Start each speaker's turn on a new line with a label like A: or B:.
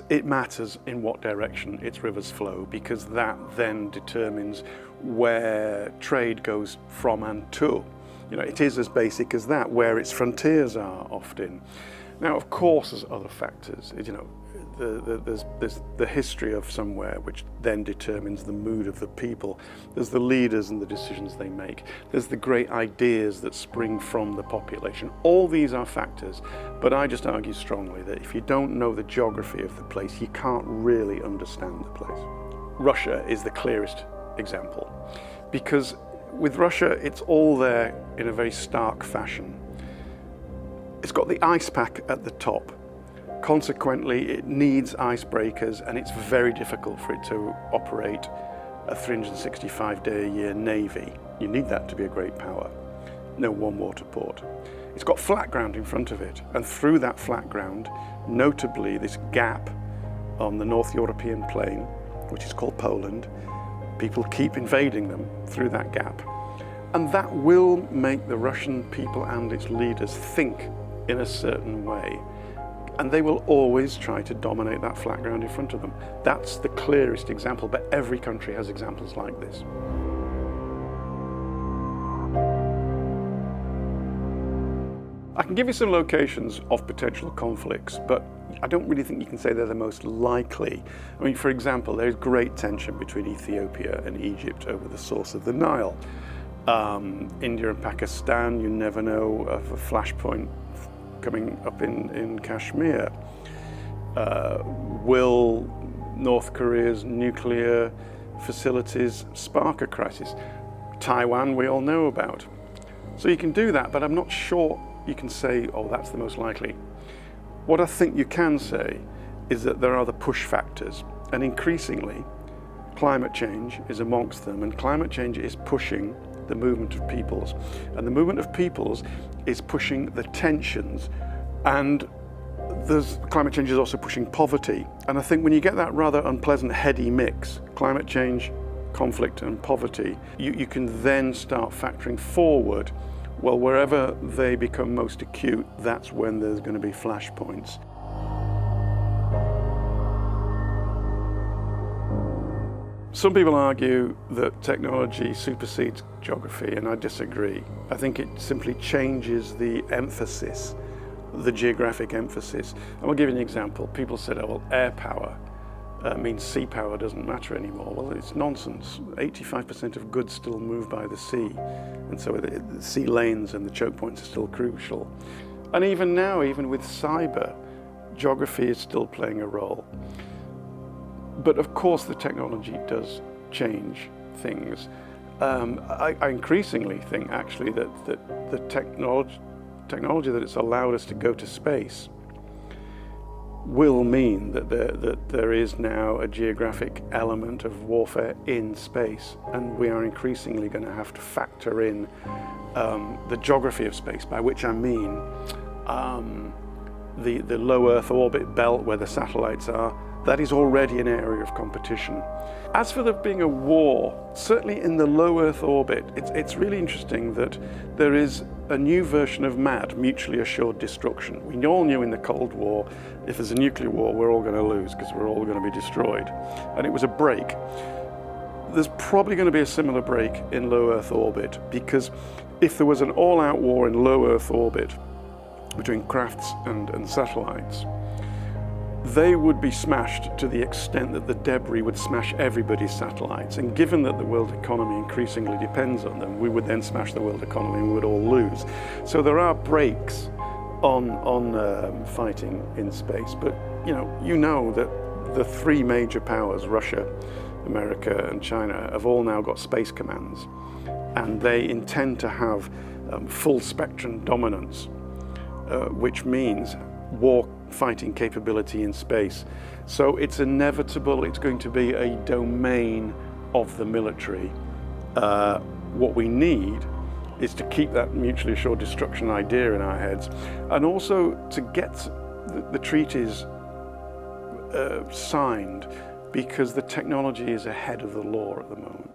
A: it matters in what direction its rivers flow, because that then determines where trade goes from and to. It is as basic as that, where its frontiers are often. Now, of course, there's other factors. There's the history of somewhere, which then determines the mood of the people. There's the leaders and the decisions they make. There's the great ideas that spring from the population. All these are factors, but I just argue strongly that if you don't know the geography of the place, you can't really understand the place. Russia is the clearest example, because with Russia, it's all there in a very stark fashion. It's got the ice pack at the top. Consequently, it needs icebreakers, and it's very difficult for it to operate a 365-day-a-year navy. You need that to be a great power. No one water port. It's got flat ground in front of it, and through that flat ground, notably this gap on the North European plain, which is called Poland, people keep invading them through that gap. And that will make the Russian people and its leaders think in a certain way. And they will always try to dominate that flat ground in front of them. That's the clearest example, but every country has examples like this. I can give you some locations of potential conflicts, but I don't really think you can say they're the most likely. I mean, for example, there's great tension between Ethiopia and Egypt over the source of the Nile. India and Pakistan, you never know of a flashpoint coming up in Kashmir. Will North Korea's nuclear facilities spark a crisis? Taiwan, we all know about. So you can do that, but I'm not sure you can say, oh, that's the most likely. What I think you can say is that there are the push factors, and increasingly climate change is amongst them, and climate change is pushing the movement of peoples, and the movement of peoples is pushing the tensions, and climate change is also pushing poverty. And I think when you get that rather unpleasant heady mix, climate change, conflict and poverty, you can then start factoring forward, well, wherever they become most acute, that's when there's going to be flashpoints. Some people argue that technology supersedes geography, and I disagree. I think it simply changes the emphasis, the geographic emphasis. And I'll give you an example. People said, oh, well, air power means sea power doesn't matter anymore. Well, it's nonsense. 85% of goods still move by the sea, and so the sea lanes and the choke points are still crucial. And even now, even with cyber, geography is still playing a role. But of course the technology does change things. I increasingly think actually that the technology that it's allowed us to go to space will mean that there is now a geographic element of warfare in space, and we are increasingly going to have to factor in the geography of space, by which I mean the low Earth orbit belt where the satellites are. That is already an area of competition. As for there being a war, certainly in the low Earth orbit, it's really interesting that there is a new version of MAD, mutually assured destruction. We all knew in the Cold War, if there's a nuclear war, we're all going to lose because we're all going to be destroyed. And it was a break. There's probably going to be a similar break in low Earth orbit, because if there was an all-out war in low Earth orbit between crafts and satellites, they would be smashed to the extent that the debris would smash everybody's satellites. And given that the world economy increasingly depends on them, we would then smash the world economy and we would all lose. So there are breaks on fighting in space. But you know that the three major powers, Russia, America and China, have all now got space commands. And they intend to have full spectrum dominance, which means war fighting capability in space. So it's inevitable, it's going to be a domain of the military. What we need is to keep that mutually assured destruction idea in our heads, and also to get the treaties signed, because the technology is ahead of the law at the moment.